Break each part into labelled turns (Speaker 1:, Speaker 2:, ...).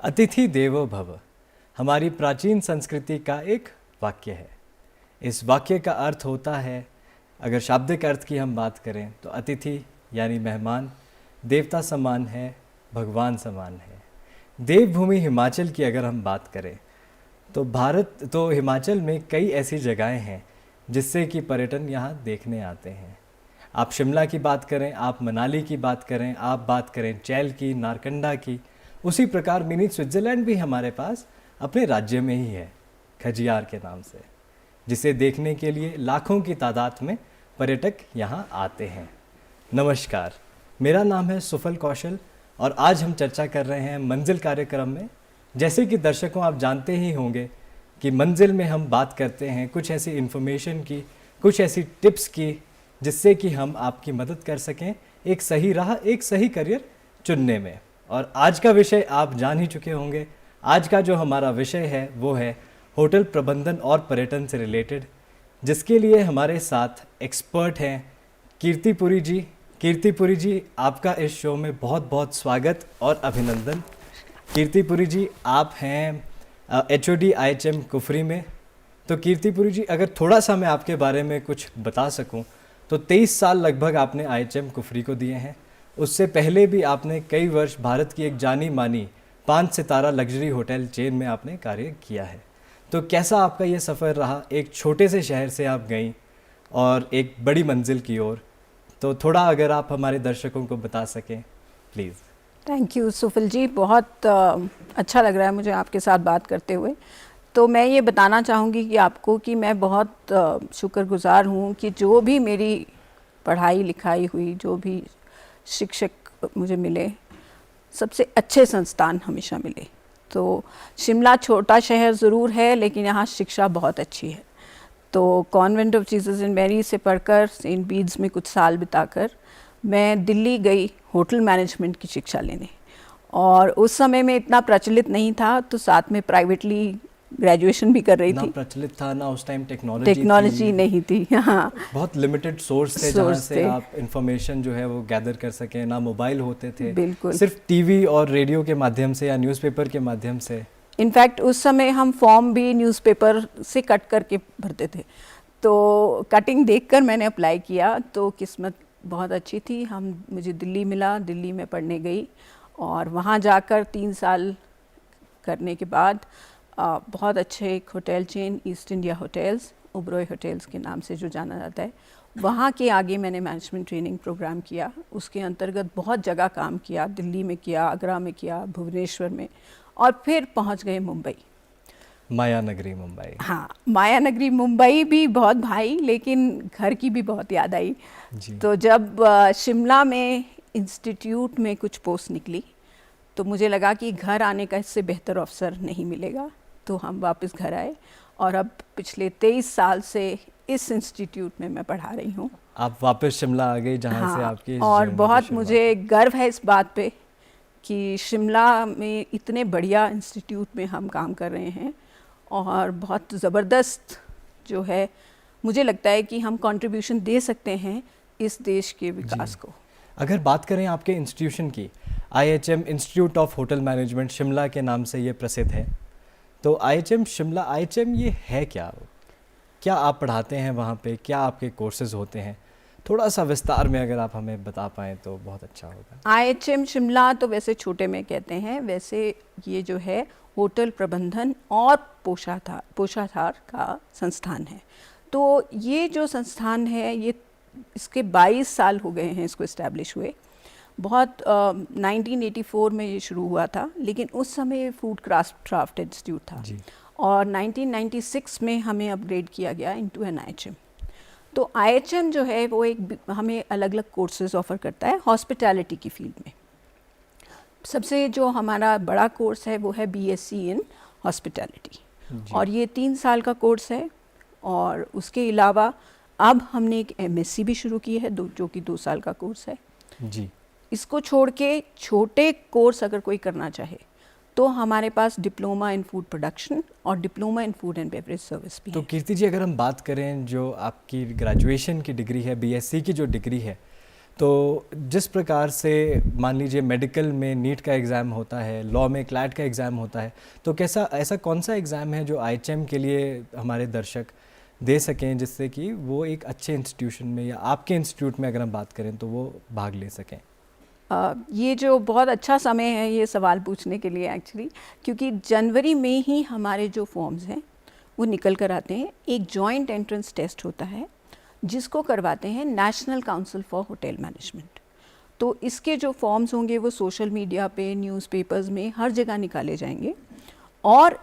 Speaker 1: अतिथि देवो भव हमारी प्राचीन संस्कृति का एक वाक्य है। इस वाक्य का अर्थ होता है, अगर शाब्दिक अर्थ की हम बात करें तो अतिथि यानी मेहमान देवता समान है, भगवान समान है। देवभूमि हिमाचल की अगर हम बात करें तो हिमाचल में कई ऐसी जगहें हैं जिससे कि पर्यटन यहाँ देखने आते हैं। आप शिमला की बात करें, आप मनाली की बात करें, आप बात करें चैल की, नारकंडा की, उसी प्रकार मिनी स्विट्ज़रलैंड भी हमारे पास अपने राज्य में ही है, खजियार के नाम से, जिसे देखने के लिए लाखों की तादाद में पर्यटक यहाँ आते हैं। नमस्कार, मेरा नाम है सुफल कौशल और आज हम चर्चा कर रहे हैं मंजिल कार्यक्रम में। जैसे कि दर्शकों आप जानते ही होंगे कि मंजिल में हम बात करते हैं कुछ ऐसी इन्फॉर्मेशन की, कुछ ऐसी टिप्स की, जिससे कि हम आपकी मदद कर सकें एक सही राह, एक सही करियर चुनने में। और आज का विषय आप जान ही चुके होंगे। आज का जो हमारा विषय है वो है होटल प्रबंधन और पर्यटन से रिलेटेड, जिसके लिए हमारे साथ एक्सपर्ट हैं कीर्तिपुरी जी। कीर्तिपुरी जी, आपका इस शो में बहुत बहुत स्वागत और अभिनंदन। कीर्तिपुरी जी, आप हैं HOD IHM कुफरी में। तो कीर्तिपुरी जी, अगर थोड़ा सा मैं आपके बारे में कुछ बता सकूं तो 23 साल लगभग आपने IHM कुफरी को दिए हैं। उससे पहले भी आपने कई वर्ष भारत की एक जानी मानी 5 सितारा लग्जरी होटल चेन में आपने कार्य किया है। तो कैसा आपका ये सफ़र रहा? एक छोटे से शहर से आप गईं और एक बड़ी मंजिल की ओर। तो थोड़ा अगर आप हमारे दर्शकों को बता सकें प्लीज़।
Speaker 2: थैंक यू सुफल जी, बहुत अच्छा लग रहा है मुझे आपके साथ बात करते हुए। तो मैं ये बताना चाहूँगी कि आपको कि मैं बहुत शुक्रगुज़ार हूँ कि जो भी मेरी पढ़ाई लिखाई हुई, जो भी शिक्षक मुझे मिले, सबसे अच्छे संस्थान हमेशा मिले। तो शिमला छोटा शहर ज़रूर है, लेकिन यहाँ शिक्षा बहुत अच्छी है। तो convent of Jesus and Mary से पढ़कर सेंट बीड्स में कुछ साल बिताकर मैं दिल्ली गई होटल मैनेजमेंट की शिक्षा लेने, और उस समय में इतना प्रचलित नहीं था, तो साथ में प्राइवेटली ग्रेजुएशन भी कर रही थी।
Speaker 1: ना प्रचलित था, ना उस टाइम टेक्नोलॉजी
Speaker 2: नहीं थी। हाँ,
Speaker 1: बहुत लिमिटेड सोर्स थे जहाँ से आप इंफॉर्मेशन जो है वो गैदर कर सकें। ना मोबाइल होते थे,
Speaker 2: बिल्कुल
Speaker 1: सिर्फ टीवी और रेडियो के माध्यम से या न्यूज़पेपर के माध्यम से।
Speaker 2: इनफैक्ट उस समय हम फॉर्म भी न्यूज़पेपर से कट करके भरते थे। तो कटिंग देखकर मैंने अप्लाई किया, तो किस्मत बहुत अच्छी थी, मुझे दिल्ली मिला। दिल्ली में पढ़ने गई और वहाँ जाकर 3 साल करने के बाद बहुत अच्छे एक hotel chain east India hotels, Oberoi hotels के नाम से जो जाना जाता है, वहाँ के आगे मैंने मैनेजमेंट ट्रेनिंग प्रोग्राम किया। उसके अंतर्गत बहुत जगह काम किया, दिल्ली में किया, आगरा में किया, भुवनेश्वर में, और फिर पहुँच गए मुंबई,
Speaker 1: माया नगरी मुंबई।
Speaker 2: हाँ, माया नगरी मुंबई भी बहुत भाई, लेकिन घर की भी बहुत याद आई जी। तो जब शिमला में इंस्टीट्यूट में कुछ पोस्ट निकली तो मुझे लगा कि घर आने का इससे बेहतर अवसर नहीं मिलेगा, तो हम वापस घर आए और अब पिछले 23 साल से इस इंस्टीट्यूट में मैं पढ़ा रही हूँ।
Speaker 1: आप वापस शिमला आ गई जहाँ
Speaker 2: हाँ,
Speaker 1: से आपकी
Speaker 2: और बहुत मुझे गर्व है इस बात पे कि शिमला में इतने बढ़िया इंस्टीट्यूट में हम काम कर रहे हैं, और बहुत ज़बरदस्त जो है, मुझे लगता है कि हम कंट्रीब्यूशन दे सकते हैं इस देश के विकास को।
Speaker 1: अगर बात करें आपके इंस्टीट्यूशन की, IHM institute of hotel management Shimla के नाम से ये प्रसिद्ध है, तो IHM शिमला, IHM ये है क्या? क्या आप पढ़ाते हैं वहाँ पे? क्या आपके कोर्सेज होते हैं? थोड़ा सा विस्तार में अगर आप हमें बता पाएँ तो बहुत अच्छा होगा।
Speaker 2: IHM शिमला तो वैसे छोटे में कहते हैं, वैसे ये जो है होटल प्रबंधन और पोषाहार का संस्थान है। तो ये जो संस्थान है, ये इसके 22 साल हो गए हैं इसको इस्टेब्लिश हुए। बहुत 1984 में ये शुरू हुआ था, लेकिन उस समय फूड क्राफ्ट इंस्टीट्यूट था जी। और 1996 में हमें अपग्रेड किया गया इनटू एन IHM। तो IHM जो है वो एक हमें अलग अलग कोर्सेज ऑफ़र करता है हॉस्पिटैलिटी की फील्ड में। सबसे जो हमारा बड़ा कोर्स है वो है BSc इन हॉस्पिटैलिटी, और ये 3 साल का कोर्स है। और उसके अलावा अब हमने एक MSc भी शुरू की है, जो कि 2 साल का कोर्स है जी। इसको छोड़ के छोटे कोर्स अगर कोई करना चाहे तो हमारे पास डिप्लोमा इन फूड प्रोडक्शन और diploma in food and beverage service भी
Speaker 1: तो
Speaker 2: है।
Speaker 1: कीर्ति जी, अगर हम बात करें जो आपकी ग्रेजुएशन की डिग्री है, BSc की जो डिग्री है, तो जिस प्रकार से मान लीजिए मेडिकल में नीट का एग्ज़ाम होता है, लॉ में क्लैट का एग्ज़ाम होता है, तो कैसा ऐसा कौन सा एग्ज़ाम है जो आईएचएम के लिए हमारे दर्शक दे सकें जिससे कि वो एक अच्छे इंस्टीट्यूशन में या आपके इंस्टीट्यूट में अगर हम बात करें तो वो भाग ले सकें?
Speaker 2: ये जो बहुत अच्छा समय है ये सवाल पूछने के लिए एक्चुअली, क्योंकि जनवरी में ही हमारे जो फॉर्म्स हैं वो निकल कर आते हैं। एक जॉइंट एंट्रेंस टेस्ट होता है जिसको करवाते हैं national council for hotel management. तो इसके जो फॉर्म्स होंगे वो सोशल मीडिया पे, न्यूज़पेपर्स में, हर जगह निकाले जाएंगे और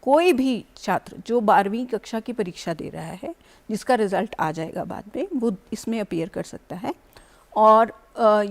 Speaker 2: कोई भी छात्र जो 12वीं कक्षा की परीक्षा दे रहा है जिसका रिज़ल्ट आ जाएगा बाद में, वो इसमें अपीयर कर सकता है। और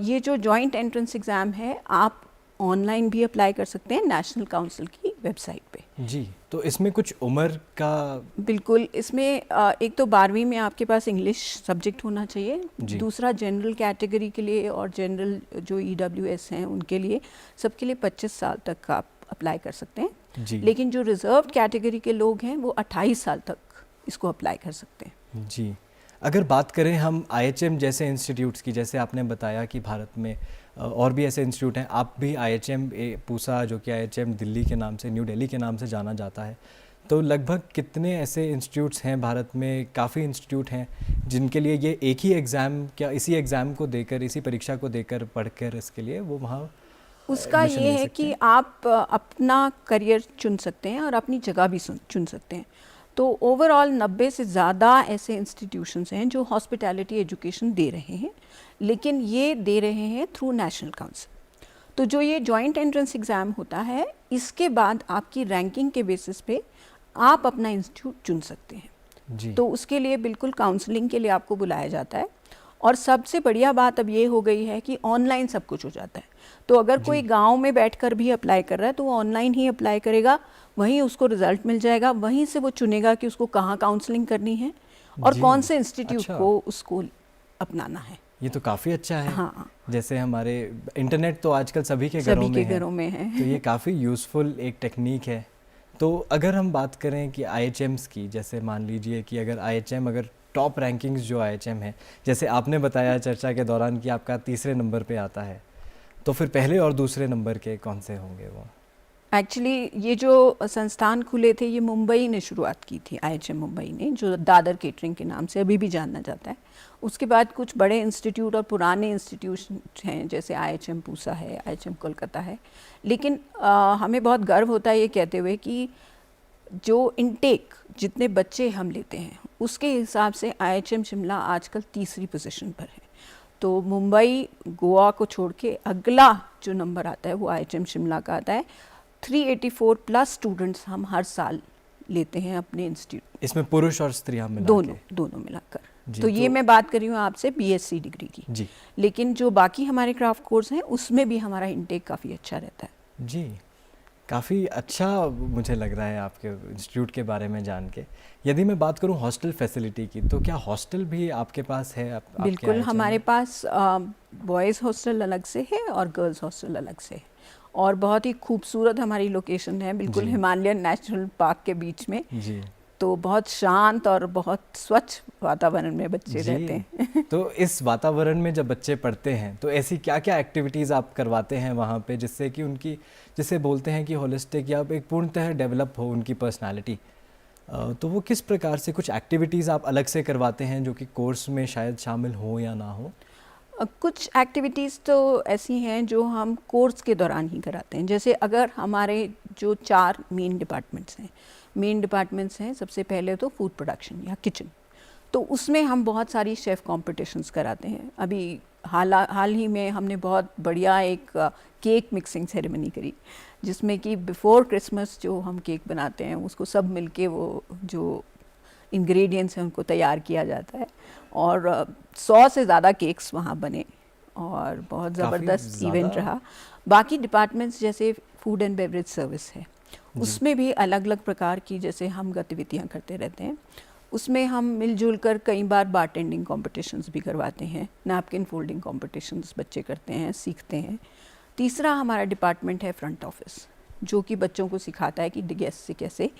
Speaker 2: ये जो जॉइंट एंट्रेंस एग्ज़ाम है आप ऑनलाइन भी अप्लाई कर सकते हैं नेशनल काउंसिल की वेबसाइट पे।
Speaker 1: जी, तो इसमें कुछ उम्र का?
Speaker 2: बिल्कुल, इसमें एक तो 12वीं में आपके पास इंग्लिश सब्जेक्ट होना चाहिए, दूसरा जनरल कैटेगरी के लिए और जनरल जो EWS हैं उनके लिए, सबके लिए 25 साल तक आप अप्लाई कर सकते हैं
Speaker 1: जी।
Speaker 2: लेकिन जो रिजर्व्ड कैटेगरी के लोग हैं वो 28 साल तक इसको अप्लाई कर सकते हैं।
Speaker 1: जी, अगर बात करें हम IHM जैसे इंस्टीट्यूट्स की, जैसे आपने बताया कि भारत में और भी ऐसे इंस्टीट्यूट हैं, आप भी IHM पूसा जो कि IHM दिल्ली के नाम से, न्यू दिल्ली के नाम से जाना जाता है, तो लगभग कितने ऐसे इंस्टीट्यूट्स हैं भारत में? काफ़ी इंस्टीट्यूट हैं जिनके लिए ये एक ही एग्ज़ाम, क्या इसी एग्ज़ाम को देकर, इसी परीक्षा को देकर, पढ़कर इसके लिए वो वहाँ
Speaker 2: उसका ये है कि आप अपना करियर चुन सकते हैं और अपनी जगह भी चुन सकते हैं। तो ओवरऑल 90 से ज़्यादा ऐसे इंस्टीट्यूशंस हैं जो हॉस्पिटैलिटी एजुकेशन दे रहे हैं, लेकिन ये दे रहे हैं थ्रू नेशनल काउंसिल। तो जो ये जॉइंट एंट्रेंस एग्ज़ाम होता है, इसके बाद आपकी रैंकिंग के बेसिस पे आप अपना इंस्टीट्यूट चुन सकते हैं जी। तो उसके लिए बिल्कुल काउंसलिंग के लिए आपको बुलाया जाता है। और सबसे बढ़िया बात अब ये हो गई है कि ऑनलाइन सब कुछ हो जाता है। तो अगर कोई गांव में बैठकर भी अप्लाई कर रहा है तो वो ऑनलाइन ही अप्लाई करेगा, वहीं उसको रिजल्ट मिल जाएगा, वहीं से वो चुनेगा कि उसको कहाँ काउंसलिंग करनी है और कौन से इंस्टीट्यूट को उसको अपनाना है।
Speaker 1: ये तो काफ़ी अच्छा है।
Speaker 2: हाँ,
Speaker 1: जैसे हमारे इंटरनेट तो आजकल सभी के घरों में है, तो ये काफ़ी यूज़फुल एक टेक्निक है। तो अगर हम बात करें कि IHMs की, जैसे मान लीजिए कि अगर IHM, अगर टॉप रैंकिंग्स जो IHM है, जैसे आपने बताया चर्चा के दौरान कि आपका तीसरे नंबर पे आता है, तो फिर पहले और दूसरे नंबर के कौन से होंगे वो?
Speaker 2: एक्चुअली ये जो संस्थान खुले थे ये मुंबई ने शुरुआत की थी, IHM मुंबई ने, जो दादर केटरिंग के नाम से अभी भी जाना जाता है। उसके बाद कुछ बड़े इंस्टीट्यूट और पुराने इंस्टीट्यूशन हैं, जैसे IHM पूसा है, IHM कोलकाता है। लेकिन हमें बहुत गर्व होता है ये कहते हुए कि जो इनटेक, जितने बच्चे हम लेते हैं उसके हिसाब से IHM शिमला आजकल तीसरी पोजीशन पर है। तो मुंबई, गोवा को छोड़ के अगला जो नंबर आता है वो IHM शिमला का आता है। 384 प्लस स्टूडेंट्स हम हर साल लेते हैं अपने इंस्टीट्यूट।
Speaker 1: इसमें पुरुष और स्त्रियां मिला
Speaker 2: दोनों मिलाकर। तो ये मैं बात कर रही हूँ आपसे BSc डिग्री की
Speaker 1: जी।
Speaker 2: लेकिन जो बाकी हमारे क्राफ्ट कोर्स हैं उसमें भी हमारा इनटेक काफ़ी अच्छा रहता है
Speaker 1: जी। काफ़ी अच्छा मुझे लग रहा है आपके इंस्टीट्यूट के बारे में जान के। यदि मैं बात करूं हॉस्टल फैसिलिटी की, तो क्या हॉस्टल भी आपके पास है?
Speaker 2: बिल्कुल, हमारे पास बॉयज़ हॉस्टल अलग से है और गर्ल्स हॉस्टल अलग से है, और बहुत ही खूबसूरत हमारी लोकेशन है, बिल्कुल हिमालयन नेशनल पार्क के बीच में जी। तो बहुत शांत और बहुत स्वच्छ वातावरण में बच्चे रहते हैं।
Speaker 1: तो इस वातावरण में जब बच्चे पढ़ते हैं तो ऐसी क्या क्या एक्टिविटीज़ आप करवाते हैं वहाँ पे, जिससे कि उनकी, जिसे बोलते हैं कि होलिस्टिक या एक पूर्णतः डेवलप हो उनकी पर्सनालिटी, तो वो किस प्रकार से कुछ एक्टिविटीज़ आप अलग से करवाते हैं जो कि कोर्स में शायद शामिल हो या ना हो?
Speaker 2: कुछ एक्टिविटीज़ तो ऐसी हैं जो हम कोर्स के दौरान ही कराते हैं। जैसे अगर हमारे जो 4 मेन डिपार्टमेंट्स हैं, सबसे पहले तो फूड प्रोडक्शन या किचन, तो उसमें हम बहुत सारी शेफ़ कॉम्पिटिशन्स कराते हैं। अभी हाल ही में हमने बहुत बढ़िया एक केक मिक्सिंग सेरेमनी करी, जिसमें कि बिफ़ोर क्रिसमस जो हम केक बनाते हैं उसको सब मिलके वो जो इंग्रेडिएंट्स हैं उनको तैयार किया जाता है, और 100 से ज़्यादा केक्स वहाँ बने और बहुत ज़बरदस्त इवेंट रहा। बाकी डिपार्टमेंट्स जैसे फूड एंड बेवरेज सर्विस है, उसमें भी अलग अलग प्रकार की जैसे हम गतिविधियाँ करते रहते हैं। उसमें हम मिलजुल कर कई बार बारटेंडिंग कॉम्पिटिशन्स भी करवाते हैं, नैपकिन फोल्डिंग कॉम्पिटिशन्स बच्चे करते हैं, सीखते हैं। तीसरा हमारा डिपार्टमेंट है फ्रंट ऑफिस, जो कि बच्चों को सिखाता है कि गेस्ट से कैसे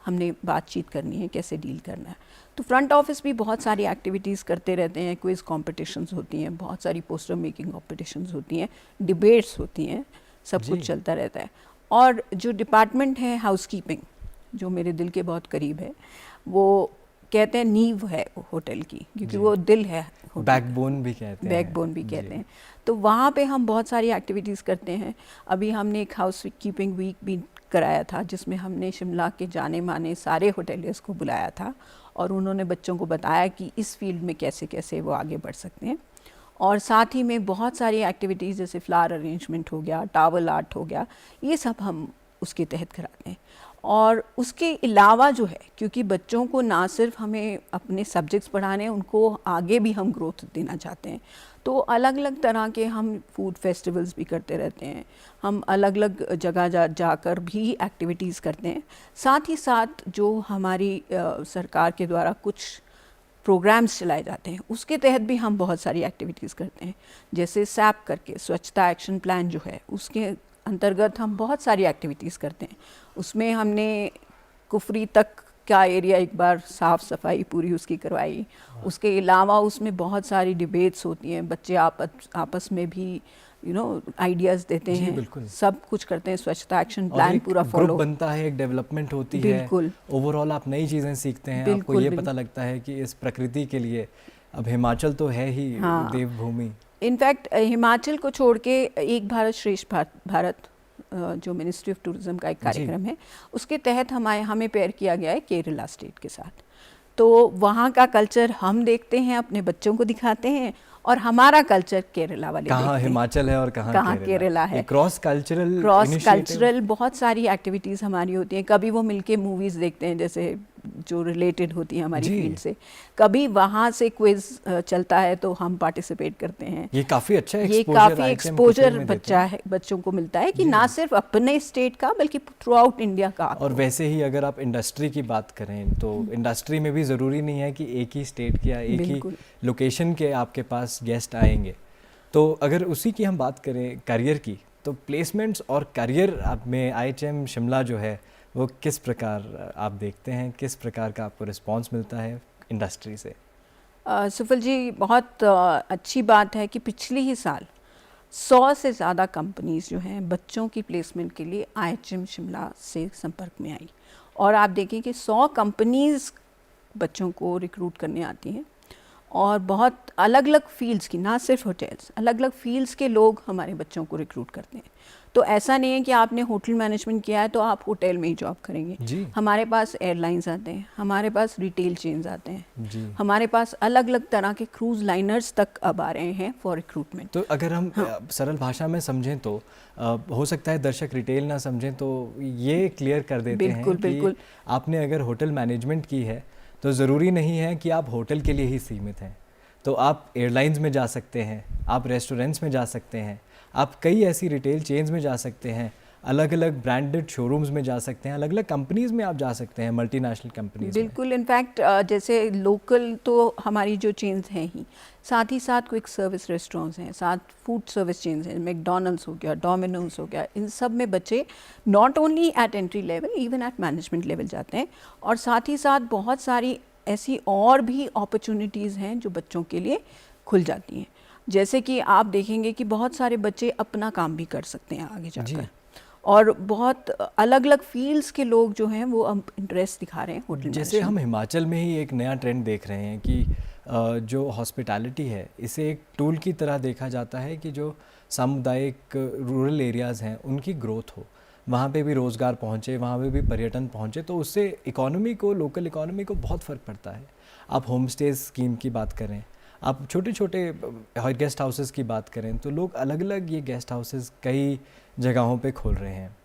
Speaker 2: हमने बातचीत करनी है, कैसे डील करना है। तो फ्रंट ऑफिस भी बहुत सारी एक्टिविटीज़ करते रहते हैं, क्विज़ कॉम्पिटिशन्स होती हैं, बहुत सारी पोस्टर मेकिंग कॉम्पिटिशन्स होती हैं, डिबेट्स होती हैं, सब
Speaker 1: जी।
Speaker 2: कुछ चलता रहता है। और जो डिपार्टमेंट है हाउसकीपिंग, जो मेरे दिल के बहुत करीब है, वो कहते हैं नींव है होटल की, क्योंकि
Speaker 1: जी।
Speaker 2: वो दिल है होटल का।
Speaker 1: बैकबोन भी कहते हैं।
Speaker 2: बैकबोन भी
Speaker 1: जी।
Speaker 2: कहते हैं। तो वहाँ पे हम बहुत सारी एक्टिविटीज़ करते हैं। अभी हमने एक हाउस कीपिंग वीक भी कराया था, जिसमें हमने शिमला के जाने माने सारे होटेलियर्स को बुलाया था और उन्होंने बच्चों को बताया कि इस फील्ड में कैसे कैसे वो आगे बढ़ सकते हैं। और साथ ही में बहुत सारी एक्टिविटीज़ जैसे फ्लावर अरेंजमेंट हो गया, टावल आर्ट हो गया, ये सब हम उसके तहत कराते हैं। और उसके अलावा जो है, क्योंकि बच्चों को ना सिर्फ हमें अपने सब्जेक्ट्स पढ़ाने हैं, उनको आगे भी हम ग्रोथ देना चाहते हैं, तो अलग अलग तरह के हम फूड फेस्टिवल्स भी करते रहते हैं। हम अलग अलग जगह जाकर भी एक्टिविटीज़ करते हैं। साथ ही साथ जो हमारी सरकार के द्वारा कुछ प्रोग्राम्स चलाए जाते हैं, उसके तहत भी हम बहुत सारी एक्टिविटीज़ करते हैं। जैसे सैप करके स्वच्छता एक्शन प्लान जो है, उसके अंतर्गत हम बहुत सारी एक्टिविटीज़ करते हैं। उसमें हमने कुफरी तक का एरिया एक बार साफ़ सफाई पूरी उसकी करवाई। उसके अलावा उसमें बहुत सारी डिबेट्स होती हैं, बच्चे आपस में भी आइडियाज़ देते
Speaker 1: जी,
Speaker 2: हैं,
Speaker 1: बिल्कुल।
Speaker 2: सब कुछ करते हैं, स्वच्छता एक्शन
Speaker 1: और
Speaker 2: प्लान
Speaker 1: एक
Speaker 2: पूरा
Speaker 1: ग्रुप
Speaker 2: फॉलो।
Speaker 1: बनता है, एक डेवलपमेंट होती है,
Speaker 2: बिल्कुल
Speaker 1: ओवरऑल आप नई चीज़ें सीखते हैं, आपको
Speaker 2: बिल्कुल,
Speaker 1: ये
Speaker 2: बिल्कुल।
Speaker 1: पता लगता है कि इस प्रकृति के लिए अब हिमाचल तो है ही
Speaker 2: हाँ।
Speaker 1: देवभूमि।
Speaker 2: इनफैक्ट हिमाचल को छोड़ के एक भारत श्रेष्ठ भारत जो मिनिस्ट्री ऑफ टूरिज्म का एक कार्यक्रम है, उसके तहत हमें पेयर किया गया है केरला स्टेट के साथ। तो वहाँ का कल्चर हम देखते हैं, अपने बच्चों को दिखाते हैं, और हमारा कल्चर केरला वाले देखते हैं।
Speaker 1: हिमाचल है और कहाँ
Speaker 2: केरला है।
Speaker 1: क्रॉस
Speaker 2: कल्चरल बहुत सारी एक्टिविटीज़ हमारी होती हैं। कभी वो मिलके मूवीज़ देखते हैं, जैसे जो रिलेटेड होती हैं हमारी फील्ड से। कभी वहाँ से क्विज चलता है तो हम पार्टिसिपेट करते हैं।
Speaker 1: ये काफ़ी अच्छा
Speaker 2: एक्सपोजर बच्चों को मिलता है कि ना सिर्फ अपने स्टेट का बल्कि थ्रू आउट इंडिया का।
Speaker 1: और वैसे ही अगर आप इंडस्ट्री की बात करें तो इंडस्ट्री में भी ज़रूरी नहीं है कि एक ही स्टेट की या एक ही लोकेशन के आपके पास गेस्ट आएंगे। तो अगर उसी की हम बात करें करियर की, तो प्लेसमेंट्स और करियर में IHM शिमला जो है वो किस प्रकार आप देखते हैं, किस प्रकार का आपको रिस्पांस मिलता है इंडस्ट्री से?
Speaker 2: सुफल जी, बहुत अच्छी बात है कि पिछले ही साल 100 से ज़्यादा कंपनीज़ जो हैं बच्चों की प्लेसमेंट के लिए IHM शिमला से संपर्क में आई। और आप देखिए कि 100 कंपनीज़ बच्चों को रिक्रूट करने आती हैं, और बहुत अलग अलग फील्ड्स की, ना सिर्फ होटल्स, अलग अलग फील्ड्स के लोग हमारे बच्चों को रिक्रूट करते हैं। तो ऐसा नहीं है कि आपने होटल मैनेजमेंट किया है तो आप होटल में ही जॉब करेंगे
Speaker 1: जी।
Speaker 2: हमारे पास एयरलाइंस आते हैं, हमारे पास रिटेल चेन्स आते हैं
Speaker 1: जी।
Speaker 2: हमारे पास अलग अलग तरह के क्रूज लाइनर्स तक अब आ रहे हैं फॉर रिक्रूटमेंट।
Speaker 1: तो अगर हम सरल भाषा में समझें तो हो सकता है दर्शक रिटेल ना समझें, तो ये क्लियर कर देते हैं कि आपने अगर होटल मैनेजमेंट की है तो ज़रूरी नहीं है कि आप होटल के लिए ही सीमित हैं। तो आप एयरलाइंस में जा सकते हैं, आप रेस्टोरेंट्स में जा सकते हैं, आप कई ऐसी रिटेल चेन्स में जा सकते हैं, अलग अलग ब्रांडेड शोरूम्स में जा सकते हैं, अलग अलग कंपनीज़ में आप जा सकते हैं, मल्टीनेशनल कंपनीज़।
Speaker 2: बिल्कुल। इनफैक्ट जैसे लोकल तो हमारी जो चेन्स हैं ही, साथ ही साथ क्विक सर्विस रेस्टोरेंट्स हैं, साथ फूड सर्विस चेन्स हैं, मैकडॉनल्ड्स हो गया, डोमिनोज हो गया, इन सब में बच्चे not only eight entry level, even at management level जाते हैं। और साथ ही साथ बहुत सारी ऐसी और भी अपॉर्चुनिटीज़ हैं जो बच्चों के लिए खुल जाती हैं। जैसे कि आप देखेंगे कि बहुत सारे बच्चे अपना काम भी कर सकते हैं आगे जाकर, और बहुत अलग अलग फील्ड्स के लोग जो हैं वो अब इंटरेस्ट दिखा रहे हैं होटल।
Speaker 1: जैसे हम हिमाचल में ही एक नया ट्रेंड देख रहे हैं कि जो हॉस्पिटैलिटी है, इसे एक टूल की तरह देखा जाता है कि जो सामुदायिक रूरल एरियाज़ हैं उनकी ग्रोथ हो, वहाँ पे भी रोज़गार पहुँचे, वहाँ पे भी पर्यटन पहुँचे, तो उससे इकोनॉमी को, लोकल इकोनॉमी को बहुत फ़र्क पड़ता है। आप होम स्टे स्कीम की बात करें, आप छोटे छोटे गेस्ट हाउसेस की बात करें, तो लोग अलग अलग ये गेस्ट हाउसेस कई जगहों पे खोल रहे हैं।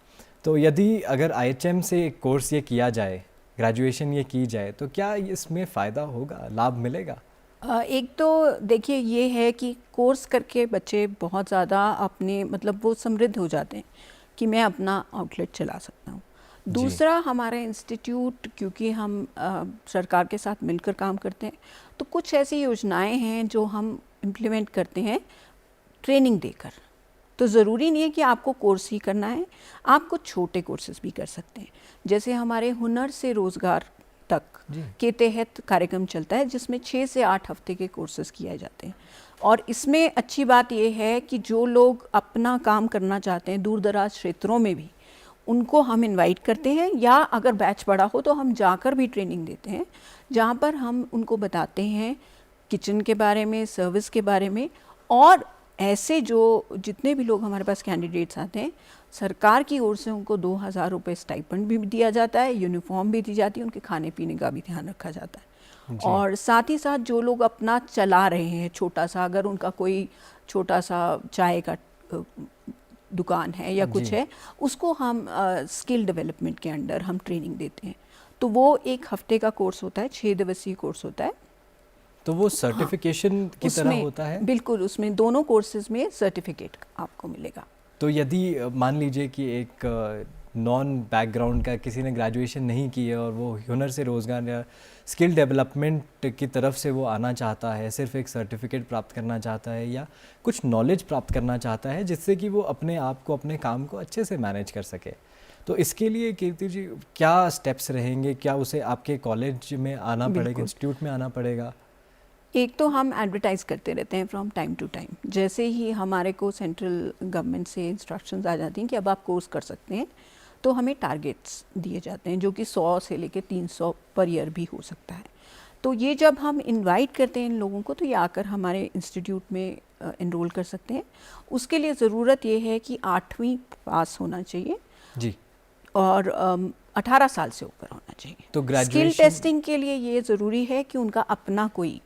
Speaker 1: तो यदि अगर IHM से एक कोर्स ये किया जाए, ग्रेजुएशन ये की जाए, तो क्या इसमें फ़ायदा होगा, लाभ मिलेगा?
Speaker 2: एक तो देखिए ये है कि कोर्स करके बच्चे बहुत ज़्यादा अपने वो समृद्ध हो जाते हैं कि मैं अपना आउटलेट चला सकता हूँ। दूसरा, हमारा इंस्टीट्यूट, क्योंकि हम सरकार के साथ मिलकर काम करते हैं, तो कुछ ऐसी योजनाएं हैं जो हम इम्प्लीमेंट करते हैं ट्रेनिंग देकर। तो ज़रूरी नहीं है कि आपको कोर्स ही करना है, आप कुछ छोटे कोर्सेज भी कर सकते हैं। जैसे हमारे हुनर से रोज़गार तक के तहत कार्यक्रम चलता है, जिसमें 6 से 8 हफ्ते के कोर्सेज किए जाते हैं। और इसमें अच्छी बात यह है कि जो लोग अपना काम करना चाहते हैं दूर दराज क्षेत्रों में भी, उनको हम इनवाइट करते हैं, या अगर बैच बड़ा हो तो हम जाकर भी ट्रेनिंग देते हैं, जहाँ पर हम उनको बताते हैं किचन के बारे में, सर्विस के बारे में। और ऐसे जो जितने भी लोग हमारे पास कैंडिडेट्स आते हैं, सरकार की ओर से उनको 2,000 रुपये स्टाइपेंड भी दिया जाता है, यूनिफॉर्म भी दी जाती है, उनके खाने पीने का भी ध्यान रखा जाता है। और साथ ही साथ जो लोग अपना चला रहे हैं छोटा सा, अगर उनका कोई छोटा सा चाय का दुकान है या कुछ है, उसको हम स्किल डेवलपमेंट के अंडर हम ट्रेनिंग देते हैं। तो वो 1 हफ्ते का कोर्स होता है, 6 दिवसीय कोर्स होता है।
Speaker 1: तो वो सर्टिफिकेशन की तरह होता है?
Speaker 2: बिल्कुल, उसमें दोनों कोर्सेज में सर्टिफिकेट आपको मिलेगा।
Speaker 1: तो यदि मान लीजिए कि एक नॉन बैकग्राउंड का किसी ने ग्रेजुएशन नहीं की है और वो हुनर से रोज़गार या स्किल डेवलपमेंट की तरफ से वो आना चाहता है, सिर्फ एक सर्टिफिकेट प्राप्त करना चाहता है या कुछ नॉलेज प्राप्त करना चाहता है जिससे कि वो अपने आप को, अपने काम को अच्छे से मैनेज कर सके, तो इसके लिए कीर्ति जी क्या स्टेप्स रहेंगे? क्या उसे आपके कॉलेज में आना पड़ेगा, इंस्टीट्यूट में आना पड़ेगा?
Speaker 2: एक तो हम एडवर्टाइज़ करते रहते हैं फ्रॉम टाइम टू टाइम। जैसे ही हमारे को सेंट्रल गवर्नमेंट से इंस्ट्रक्शंस आ जाती हैं कि अब आप कोर्स कर सकते हैं, तो हमें टारगेट्स दिए जाते हैं जो कि 100 से लेकर 300 पर ईयर भी हो सकता है। तो ये जब हम इनवाइट करते हैं इन लोगों को, तो ये आकर हमारे इंस्टीट्यूट में एनरोल कर सकते हैं। उसके लिए ज़रूरत ये है कि 8वीं पास होना चाहिए
Speaker 1: जी,
Speaker 2: और 18 साल से ऊपर होना चाहिए।
Speaker 1: तो
Speaker 2: स्किल टेस्टिंग के लिए ये ज़रूरी है कि उनका अपना कोई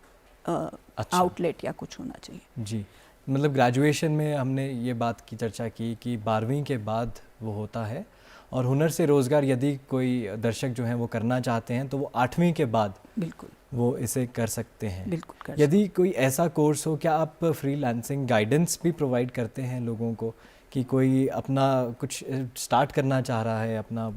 Speaker 2: आउटलेट या कुछ होना चाहिए।
Speaker 1: जी, मतलब ग्रेजुएशन में हमने ये बात की चर्चा की कि 12वीं के बाद वो होता है, और हुनर से रोज़गार यदि कोई दर्शक जो हैं वो करना चाहते हैं तो वो 8वीं के बाद
Speaker 2: बिल्कुल
Speaker 1: वो इसे कर सकते हैं।
Speaker 2: बिल्कुल कर
Speaker 1: यदि कोई ऐसा कोर्स हो, क्या आप फ्रीलांसिंग गाइडेंस भी प्रोवाइड करते हैं लोगों को कि कोई अपना कुछ स्टार्ट करना चाह रहा है, अपना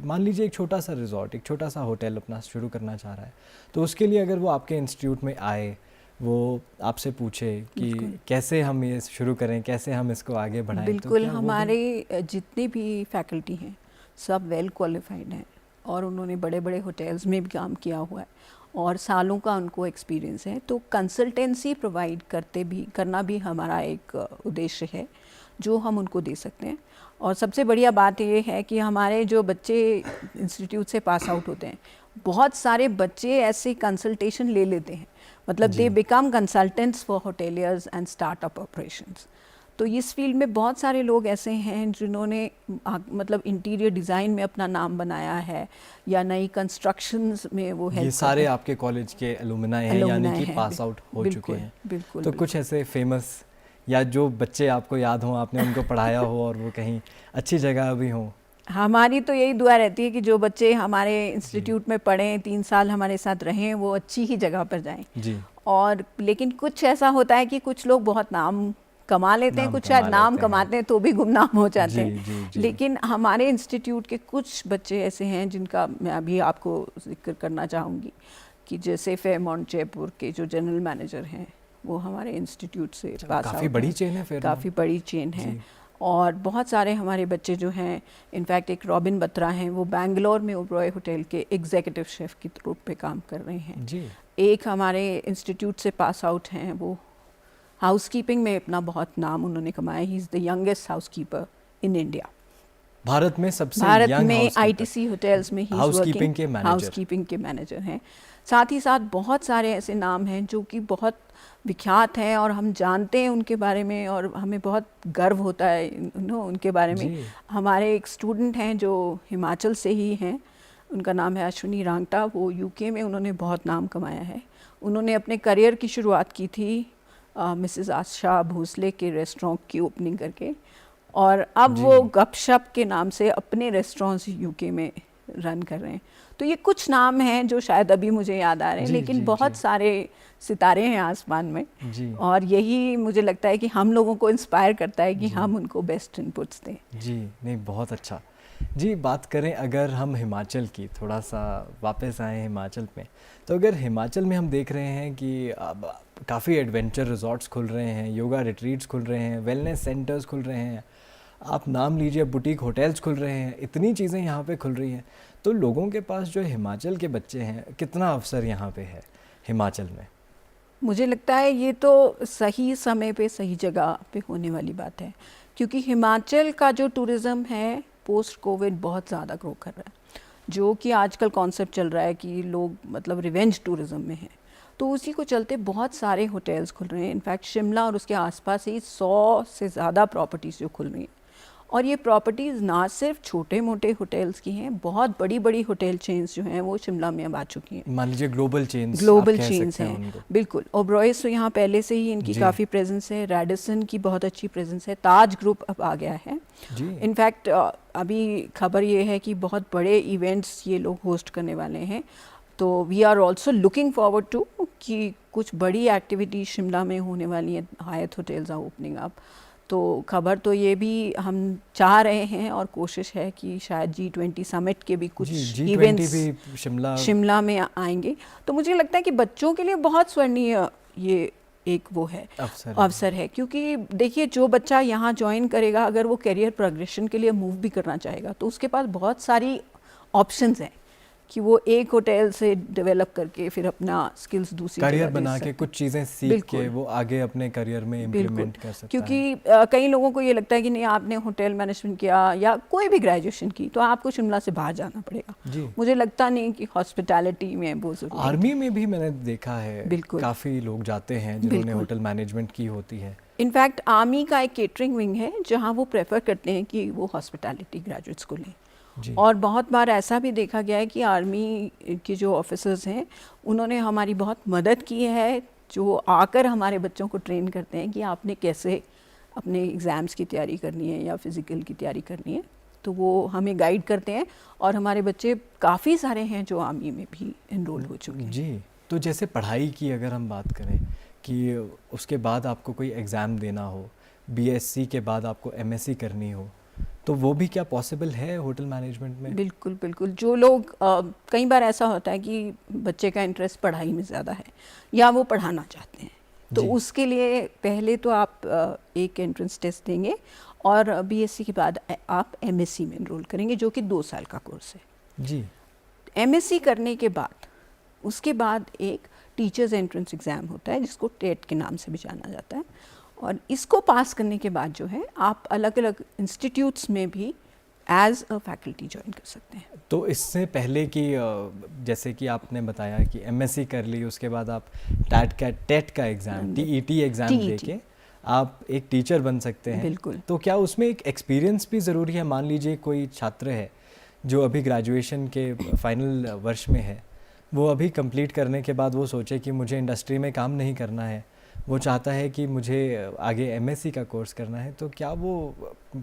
Speaker 1: मान लीजिए एक छोटा सा रिजॉर्ट, एक छोटा सा होटल अपना शुरू करना चाह रहा है, तो उसके लिए अगर वो आपके इंस्टीट्यूट में आए, वो आपसे पूछे कि कैसे हम ये शुरू करें, कैसे हम इसको आगे बढ़ाएं?
Speaker 2: बिल्कुल, तो हमारे जितने भी फैकल्टी हैं सब वेल क्वालिफाइड हैं और उन्होंने बड़े बड़े होटल्स में भी काम किया हुआ है और सालों का उनको एक्सपीरियंस है। तो कंसल्टेंसी प्रोवाइड करना भी हमारा एक उद्देश्य है जो हम उनको दे सकते हैं। और सबसे बढ़िया बात ये है कि हमारे जो बच्चे इंस्टीट्यूट से पास आउट होते हैं, बहुत सारे बच्चे ऐसे कंसल्टेशन ले लेते हैं, मतलब they become consultants for hoteliers and startup operations. तो इस फील्ड में बहुत सारे लोग ऐसे हैं जिन्होंने मतलब इंटीरियर डिज़ाइन में अपना नाम बनाया है या नई कंस्ट्रक्शंस में वो हेल्प।
Speaker 1: ये सारे आपके कॉलेज के एलुमनाई हैं, यानी कि पास आउट हो चुके हैं?
Speaker 2: बिल्कुल।
Speaker 1: तो कुछ ऐसे फेमस या जो बच्चे आपको याद हों, आपने उनको पढ़ाया हो और वो कहीं अच्छी जगह भी हों?
Speaker 2: हमारी तो यही दुआ रहती है कि जो बच्चे हमारे इंस्टीट्यूट में पढ़ें, 3 साल हमारे साथ रहें, वो अच्छी ही जगह पर जाएं जी। और लेकिन कुछ ऐसा होता है कि कुछ लोग बहुत नाम कमा लेते हैं, कुछ शायद नाम कमाते हैं तो भी गुमनाम हो जाते हैं। लेकिन हमारे इंस्टीट्यूट के कुछ बच्चे ऐसे हैं जिनका मैं अभी आपको जिक्र करना चाहूँगी कि जैसे फेयरमाउंट जयपुर के जो जनरल मैनेजर हैं वो हमारे इंस्टीट्यूट से पास आउट।
Speaker 1: काफ़ी बड़ी चेन है,
Speaker 2: काफ़ी बड़ी चेन है। और बहुत सारे हमारे बच्चे जो हैं, इनफैक्ट एक रॉबिन बत्रा हैं, वो बैंगलोर में ओबरॉय होटल के एग्जीक्यूटिव शेफ़ के रूप पे काम कर रहे हैं जी। एक हमारे इंस्टीट्यूट से पास आउट हैं, वो हाउसकीपिंग में अपना बहुत नाम उन्होंने कमाया। He is the youngest housekeeper in India.
Speaker 1: Bharat में सबसे
Speaker 2: भारत
Speaker 1: यंग
Speaker 2: में आईटीसी होटल्स में ही हाउसकीपिंग के मैनेजर हैं। साथ ही साथ बहुत सारे ऐसे नाम हैं जो कि बहुत विख्यात हैं और हम जानते हैं उनके बारे में और हमें बहुत गर्व होता है उनके बारे में। हमारे एक स्टूडेंट हैं जो हिमाचल से ही हैं, उनका नाम है अश्विनी रांगटा। वो यूके में उन्होंने बहुत नाम कमाया है। उन्होंने अपने करियर की शुरुआत की थी मिसेस आशा भोसले के रेस्टोरेंट की ओपनिंग करके, और अब वो गपशप के नाम से अपने रेस्टोरेंट्स यूके में रन कर रहे हैं। तो ये कुछ नाम हैं जो शायद अभी मुझे याद आ रहे हैं, लेकिन बहुत सारे सितारे हैं आसमान में और यही मुझे लगता है कि हम लोगों को इंस्पायर करता है कि हम उनको बेस्ट इनपुट्स दें।
Speaker 1: जी, नहीं बहुत अच्छा। जी, बात करें अगर हम हिमाचल की, थोड़ा सा वापस आए हिमाचल में, तो अगर हिमाचल में हम देख रहे हैं कि अब काफ़ी एडवेंचर रिजॉर्ट्स खुल रहे हैं, योगा रिट्रीट्स खुल रहे हैं, वेलनेस सेंटर्स खुल रहे हैं, आप नाम लीजिए, बुटीक होटल्स खुल रहे हैं, इतनी चीज़ें यहाँ पे खुल रही हैं। तो लोगों के पास जो हिमाचल के बच्चे हैं, कितना अवसर यहाँ पे है हिमाचल में?
Speaker 2: मुझे लगता है ये तो सही समय पे सही जगह पे होने वाली बात है, क्योंकि हिमाचल का जो टूरिज़्म है पोस्ट कोविड बहुत ज़्यादा ग्रो कर रहा है, जो कि आजकल कॉन्सेप्ट चल रहा है कि लोग मतलब रिवेंज टूरिज़्म में हैं। तो उसी को चलते बहुत सारे होटल्स खुल रहे हैं। इनफैक्ट शिमला और उसके आसपास ही 100 से ज़्यादा प्रॉपर्टीज़ जो खुल रही हैं, और ये प्रॉपर्टीज़ ना सिर्फ छोटे मोटे होटल्स की हैं, बहुत बड़ी बड़ी होटल चेन्स जो हैं वो शिमला में अब आ चुकी हैं।
Speaker 1: मान लीजिए ग्लोबल चेन्स,
Speaker 2: ग्लोबल चेन्स हैं, बिल्कुल। ओबरॉयज तो यहाँ पहले से ही इनकी काफ़ी प्रेजेंस है, रेडिसन की बहुत अच्छी प्रेजेंस है, ताज ग्रुप अब आ गया है। इनफैक्ट अभी खबर ये है कि बहुत बड़े इवेंट्स ये लोग होस्ट करने वाले हैं, तो we are also looking forward to कि कुछ बड़ी एक्टिविटी शिमला में होने वाली है। Hyatt hotels are opening up, तो खबर तो ये भी हम चाह रहे हैं और कोशिश है कि शायद G20 समिट के भी कुछ इवेंट्स
Speaker 1: भी
Speaker 2: शिमला में आएंगे। तो मुझे लगता है कि बच्चों के लिए बहुत स्वर्णीय ये एक वो है अवसर है, क्योंकि देखिए जो बच्चा यहाँ ज्वाइन करेगा, अगर वो करियर प्रोग्रेशन के लिए मूव भी करना चाहेगा तो उसके पास बहुत सारी ऑप्शंस हैं कि वो एक होटल से डेवलप करके फिर अपना स्किल्स दूसरी
Speaker 1: करियर बना के कुछ चीज़ें सीख के वो आगे अपने करियर में इम्प्लीमेंट कर सकता है।
Speaker 2: क्योंकि कई लोगों को ये लगता है कि नहीं, आपने होटल मैनेजमेंट किया या कोई भी ग्रेजुएशन की तो आपको शिमला से बाहर जाना पड़ेगा। मुझे लगता नहीं कि हॉस्पिटैलिटी में वो जरूरी।
Speaker 1: आर्मी में भी मैंने देखा है काफ़ी लोग जाते हैं जिन्होंने होटल मैनेजमेंट की होती है।
Speaker 2: इनफैक्ट आर्मी का एक केटरिंग विंग है जहाँ वो प्रेफर करते हैं कि वो हॉस्पिटैलिटी ग्रेजुएट्स को लें। और बहुत बार ऐसा भी देखा गया है कि आर्मी के जो ऑफिसर्स हैं उन्होंने हमारी बहुत मदद की है, जो आकर हमारे बच्चों को ट्रेन करते हैं कि आपने कैसे अपने एग्ज़ाम्स की तैयारी करनी है या फिज़िकल की तैयारी करनी है, तो वो हमें गाइड करते हैं। और हमारे बच्चे काफ़ी सारे हैं जो आर्मी में भी एनरोल हो चुके हैं।
Speaker 1: जी, तो जैसे पढ़ाई की अगर हम बात करें कि उसके बाद आपको कोई एग्ज़ाम देना हो, BSc के बाद आपको MSc करनी हो, तो वो भी क्या पॉसिबल है होटल मैनेजमेंट में?
Speaker 2: बिल्कुल बिल्कुल। जो लोग कई बार ऐसा होता है कि बच्चे का इंटरेस्ट पढ़ाई में ज़्यादा है या वो पढ़ाना चाहते हैं, तो उसके लिए पहले तो आप एक एंट्रेंस टेस्ट देंगे और BSc के बाद आप MSc में एनरोल करेंगे, जो कि 2 साल का कोर्स है।
Speaker 1: जी।
Speaker 2: MSc करने के बाद उसके बाद एक टीचर्स एंट्रेंस एग्ज़ाम होता है जिसको टेट के नाम से भी जाना जाता है, और इसको पास करने के बाद जो है आप अलग अलग इंस्टीट्यूट्स में भी एज अ फैकल्टी ज्वाइन कर सकते हैं।
Speaker 1: तो इससे पहले कि जैसे कि आपने बताया कि MSc कर ली, उसके बाद आप टेट का एग्ज़ाम, TET एग्ज़ाम देके आप एक टीचर बन सकते हैं।
Speaker 2: बिल्कुल।
Speaker 1: तो क्या उसमें एक एक्सपीरियंस भी ज़रूरी है? मान लीजिए कोई छात्र है जो अभी ग्रेजुएशन के फाइनल वर्ष में है, वो अभी कंप्लीट करने के बाद वो सोचे कि मुझे इंडस्ट्री में काम नहीं करना है, वो चाहता है कि मुझे आगे MSc का कोर्स करना है, तो क्या वो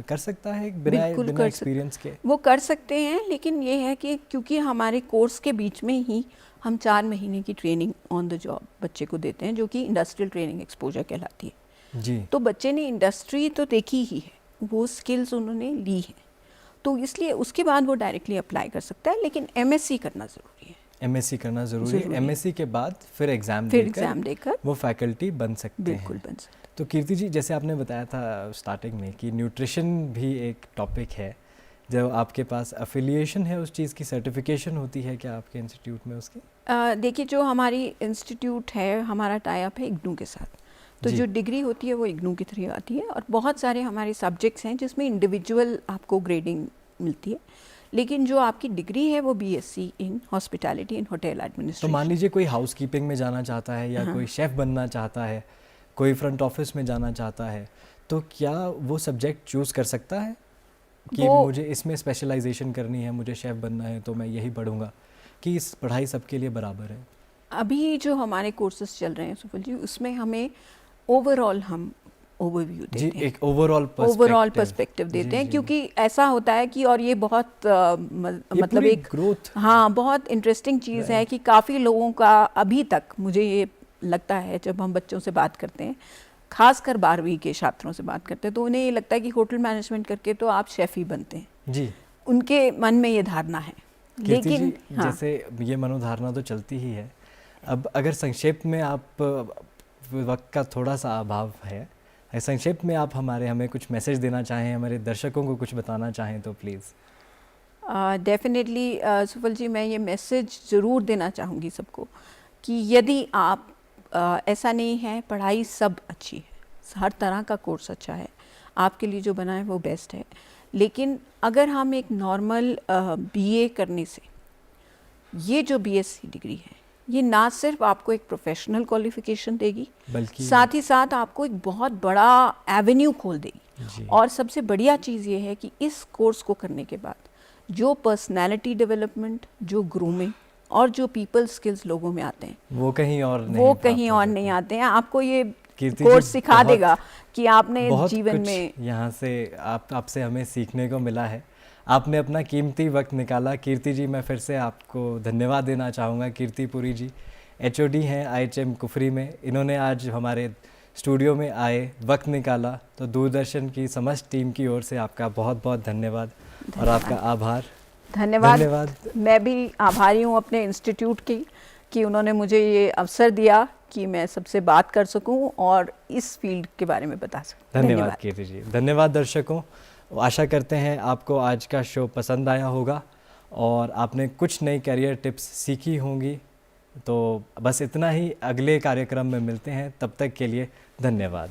Speaker 1: कर सकता है बिना एक्सपीरियंस के?
Speaker 2: वो कर सकते हैं, लेकिन ये है कि क्योंकि हमारे कोर्स के बीच में ही हम 4 महीने की ट्रेनिंग ऑन द जॉब बच्चे को देते हैं, जो कि इंडस्ट्रियल ट्रेनिंग एक्सपोजर कहलाती है।
Speaker 1: जी।
Speaker 2: तो बच्चे ने इंडस्ट्री तो देखी ही है, वो स्किल्स उन्होंने ली है, तो इसलिए उसके बाद वो डायरेक्टली अप्लाई कर सकता है, लेकिन MSc करना ज़रूरी है।
Speaker 1: MSc करना ज़रूरी है। MSc के बाद फिर एग्ज़ाम देकर वो फैकल्टी बन सकते हैं।
Speaker 2: बिल्कुल बन सकते हैं।
Speaker 1: तो कीर्ति जी, जैसे आपने बताया था स्टार्टिंग में कि न्यूट्रिशन भी एक टॉपिक है, जब आपके पास अफिलिएशन है उस चीज़ की, सर्टिफिकेशन होती है क्या आपके इंस्टीट्यूट में उसकी?
Speaker 2: देखिए, जो हमारी इंस्टीट्यूट है, हमारा टाई अप है इग्नू के साथ, तो जो डिग्री होती है वो इग्नू की थ्रू आती है, और बहुत सारे हमारे सब्जेक्ट्स हैं जिसमें इंडिविजुअल आपको ग्रेडिंग मिलती है, लेकिन जो आपकी डिग्री है वो BSc in hospitality in hotel administration.
Speaker 1: तो मान लीजिए कोई हाउसकीपिंग में जाना चाहता है या कोई शेफ़ बनना चाहता है, कोई फ्रंट ऑफिस में जाना चाहता है, तो क्या वो सब्जेक्ट चूज़ कर सकता है कि मुझे इसमें स्पेशलाइजेशन करनी है, मुझे शेफ़ बनना है तो मैं यही पढ़ूंगा, कि इस पढ़ाई सबके लिए बराबर है?
Speaker 2: अभी जो हमारे कोर्सेज चल रहे हैं सुफल जी, उसमें हमें ओवरऑल हम ओवरव्यू देते हैं,
Speaker 1: एक ओवरऑल
Speaker 2: पर्सपेक्टिव देते हैं, क्योंकि ऐसा होता है कि, और ये बहुत मतलब एक
Speaker 1: ग्रोथ,
Speaker 2: हाँ, बहुत इंटरेस्टिंग चीज़ है कि काफ़ी लोगों का अभी तक मुझे ये लगता है, जब हम बच्चों से बात करते हैं, खासकर 12वीं के छात्रों से बात करते हैं, तो उन्हें ये लगता है कि होटल मैनेजमेंट करके तो आप शेफ़ ही बनते हैं।
Speaker 1: जी।
Speaker 2: उनके मन में ये धारणा है।
Speaker 1: कीर्ति
Speaker 2: लेकिन
Speaker 1: जी, जैसे ये मनोधारणा तो चलती ही है, अब अगर संक्षेप में आप, वक्त का थोड़ा सा अभाव है, संक्षेप में आप हमें कुछ मैसेज देना चाहें, हमारे दर्शकों को कुछ बताना चाहें तो प्लीज़।
Speaker 2: डेफिनेटली सुफल जी, मैं ये मैसेज ज़रूर देना चाहूँगी सबको कि यदि आप ऐसा नहीं है, पढ़ाई सब अच्छी है, हर तरह का कोर्स अच्छा है, आपके लिए जो बना है वो बेस्ट है, लेकिन अगर हम एक नॉर्मल बीए करने से, ये जो बीएससी डिग्री है ये ना सिर्फ आपको एक प्रोफेशनल क्वालिफिकेशन देगी,
Speaker 1: बल्कि
Speaker 2: साथ ही साथ आपको एक बहुत बड़ा एवेन्यू खोल देगी। और सबसे बढ़िया चीज़ ये है कि इस कोर्स को करने के बाद जो पर्सनैलिटी डेवलपमेंट, जो ग्रूमिंग और जो पीपल स्किल्स लोगों में आते हैं
Speaker 1: वो कहीं और नहीं
Speaker 2: आते हैं। आपको ये
Speaker 1: कीर्ति
Speaker 2: कोर्स
Speaker 1: जी,
Speaker 2: सिखा देगा कि आपने
Speaker 1: बहुत
Speaker 2: जीवन
Speaker 1: कुछ
Speaker 2: में
Speaker 1: यहाँ से आपसे हमें सीखने को मिला है। आपने अपना कीमती वक्त निकाला। कीर्ति जी, मैं फिर से आपको धन्यवाद देना चाहूँगा। कीर्ति पुरी जी एचओडी हैं आईएचएम कुफरी में, इन्होंने आज हमारे स्टूडियो में आए, वक्त निकाला, तो दूरदर्शन की समस्त टीम की ओर से आपका बहुत बहुत धन्यवाद और आपका आभार।
Speaker 2: धन्यवाद। मैं भी आभारी हूँ अपने इंस्टीट्यूट की कि उन्होंने मुझे ये अवसर दिया कि मैं सबसे बात कर सकूं और इस फील्ड के बारे में बता सकूं।
Speaker 1: धन्यवाद कीर्ति जी। धन्यवाद दर्शकों, आशा करते हैं आपको आज का शो पसंद आया होगा और आपने कुछ नई करियर टिप्स सीखी होंगी। तो बस इतना ही, अगले कार्यक्रम में मिलते हैं, तब तक के लिए धन्यवाद।